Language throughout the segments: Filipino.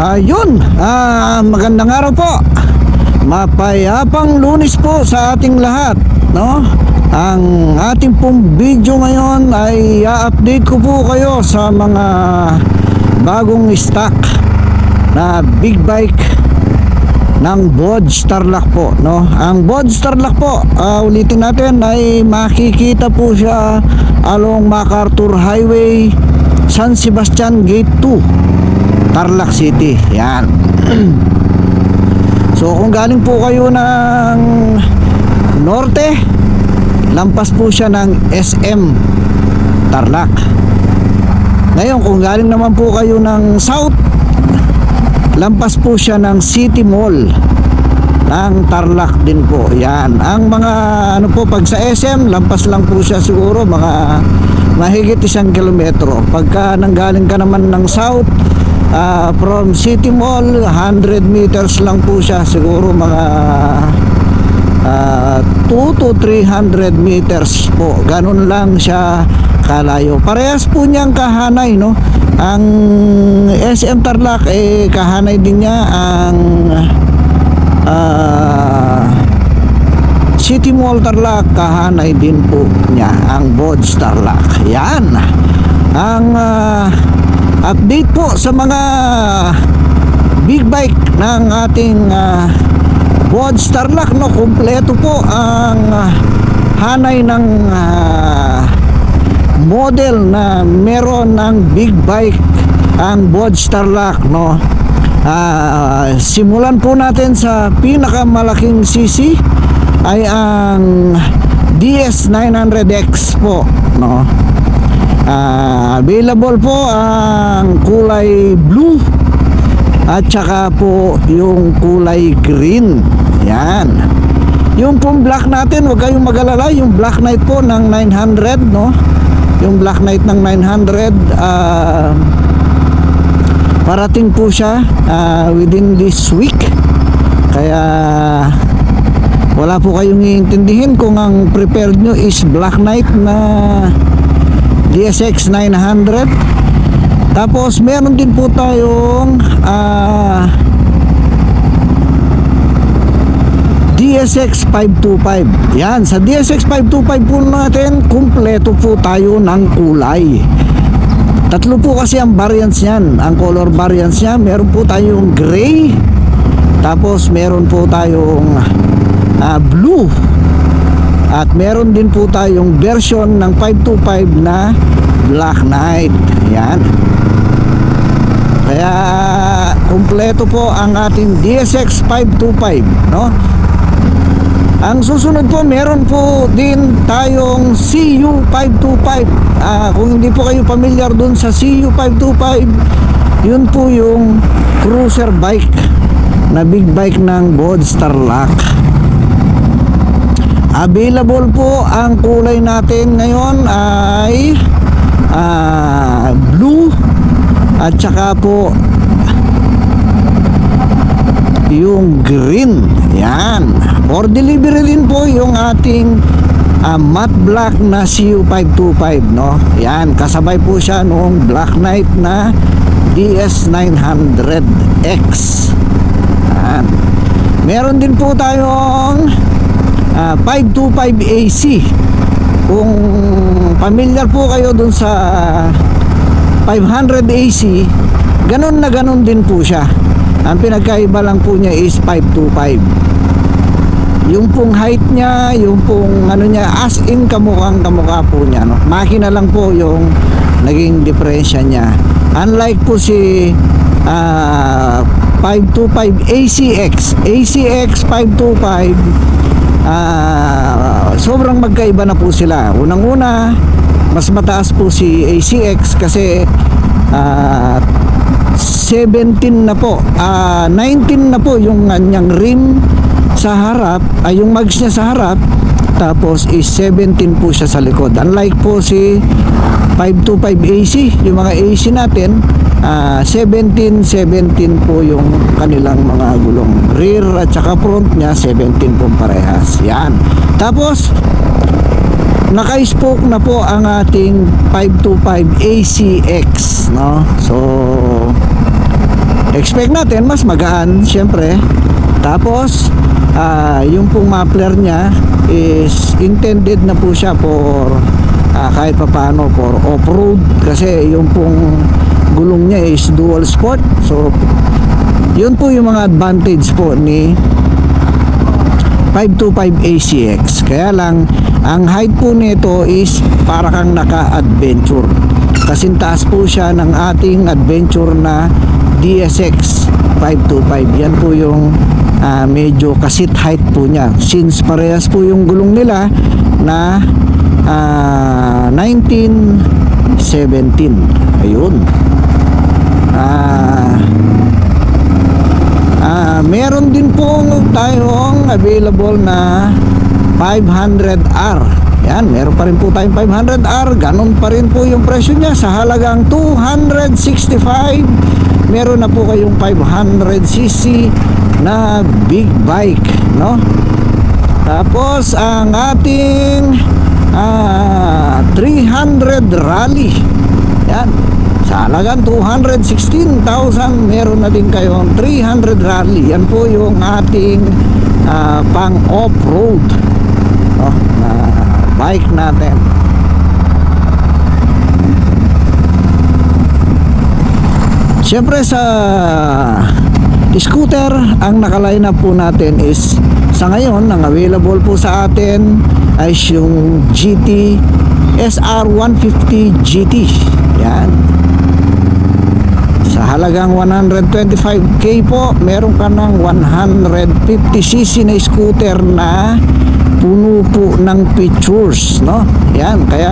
Ayun, magandang araw po. Mapayapang Lunes po sa ating lahat, no? Ang ating pong video ngayon ay i-update ko po kayo sa mga bagong stock na big bike ng Bodge Tarlac po, no? Ang Bodge Tarlac po, ulitin natin, ay makikita po siya along MacArthur Highway, San Sebastian Gate 2, Tarlac City. Yan. So kung galing po kayo ng norte, lampas po siya ng SM Tarlac. Ngayon kung galing naman po kayo ng south, lampas po siya ng City Mall ng Tarlac din po. Yan. Ang mga ano po, pag sa SM, lampas lang po siya siguro mga mahigit 1 kilometro. Pagka nanggaling ka naman ng south, from City Mall, 100 meters lang po siya, siguro mga 2 to 300 meters po. Ganun lang siya kalayo. Parehas po niyang kahanay, no? Ang SM Tarlac, kahanay din niya ang City Mall Tarlac, kahanay din po niya ang Bodge Tarlac. Yan ang update po sa mga big bike ng ating Bodge Tarlac, no? Kompleto po ang hanay ng model na meron ng big bike ang Bodge Tarlac, no? Simulan po natin sa pinakamalaking cc ay ang DS900X po, no? Available po ang kulay blue at saka po yung kulay green. Yan. Yung pong black natin, huwag kayong mag-alala, yung Black Knight po ng 900, no? Yung Black Knight ng 900, parating po siya within this week. Kaya wala po kayong iintindihin kung ang prepared nyo is Black Knight na DSX 900. Tapos meron din po tayong DSX 525. Yan, sa DSX 525 po natin, kumpleto po tayo ng kulay. Tatlo po kasi ang variants niyan, ang color variants niya. Meron po tayong gray, tapos meron po tayong blue, at meron din po tayong version ng 525 na Black Knight. Yan. Kaya kumpleto po ang ating DSX 525, no? Ang susunod po, meron po din tayong CU 525. Kung hindi po kayo familiar dun sa CU 525, yun po yung cruiser bike na big bike ng Bodge Tarlac. Available po ang kulay natin ngayon ay blue at saka po yung green. Yan. For delivery din po yung ating matte black na CU525, no? Yan, kasabay po siya noong Black Knight na DS900X. Yan. Meron din po tayong 525 AC. Kung familiar po kayo dun sa 500 AC, ganun na ganun din po siya. Ang pinagkaiba lang po niya is 525. Yung pong height niya, yung pong ano niya, as in kamukhang kamukha po niya, no? Makina lang po yung naging diferensya niya. Unlike po si 525 ACX 525, sobrang magkaiba na po sila. Unang-una, mas mataas po si ACX kasi 17 na po, 19 na po yung kanyang rim sa harap, ay yung mags niya sa harap, tapos is 17 po siya sa likod. Unlike po si 525 AC, yung mga AC natin, 17 po yung kanilang mga gulong. Rear at saka front niya 17 po parehas. Yan. Tapos naka-spoke na po ang ating 525 ACX, no? So expect natin mas magaan syempre. Tapos yung pong muffler niya is intended na po siya for kahit papaano for off-road, kasi yung pong gulong niya is dual sport. So yun po yung mga advantage po ni 525 ACX. Kaya lang ang height po nito is para kang naka-adventure, kasing taas po siya ng ating adventure na DSX 525. Yan po yung medyo kasit height po niya, since parehas po yung gulong nila na 1917. Ayun. Meron din po tayong available na 500R. Yan, meron pa rin po tayong 500R. Ganon pa rin po yung presyo niya sa halagang 265. Meron na po kayong 500cc na big bike, no? Tapos ang ating 300 rally, yan, sa halagang 216,000, meron na din kayong 300 rally. Yan po yung ating pang off-road na bike natin. Siyempre sa scooter, ang nakaline up po natin is sa ngayon, ang available po sa atin ay yung GT SR150 GT. Yan. Sa halagang 125k po, meron ka ng 150cc na scooter na puno po ng features, no? Yan, kaya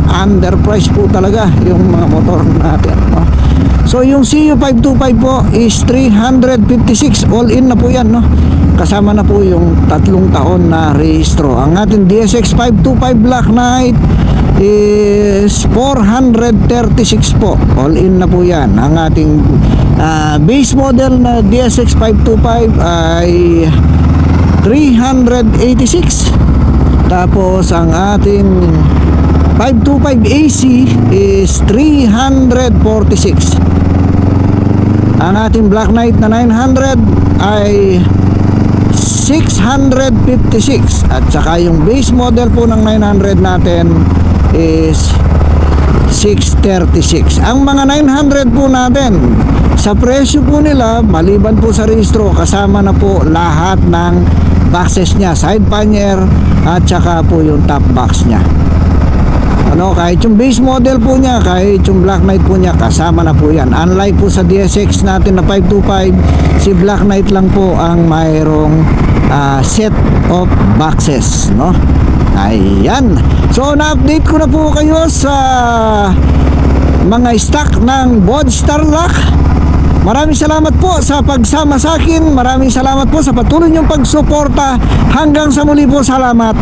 underpriced po talaga yung mga motor natin, no? So yung CU525 po is 356, all in na po yan, no? Kasama na po yung 3 taon na rehistro. Ang ating DSX 525 Black Knight is 436 po, all in na po yan. Ang ating base model na DSX 525 ay 386. Tapos ang ating 525 AC is 346. Ang ating Black Knight na 900 ay 656. At saka yung base model po ng 900 natin is 636. Ang mga 900 po natin, sa presyo po nila, maliban po sa rehistro, kasama na po lahat ng boxes niya, side pannier at saka po yung top box niya. Kahit yung base model po niya, kahit yung Black Knight po niya, kasama na po yan. Unlike po sa DSX natin na 525, si Black Knight lang po ang mayroong set of boxes, no? Ayan. So na-update ko na po kayo sa mga stock ng Bods Tarlac. Maraming salamat po sa pagsama sa akin. Maraming salamat po sa patuloy niyong pagsuporta. Hanggang sa muli po, salamat.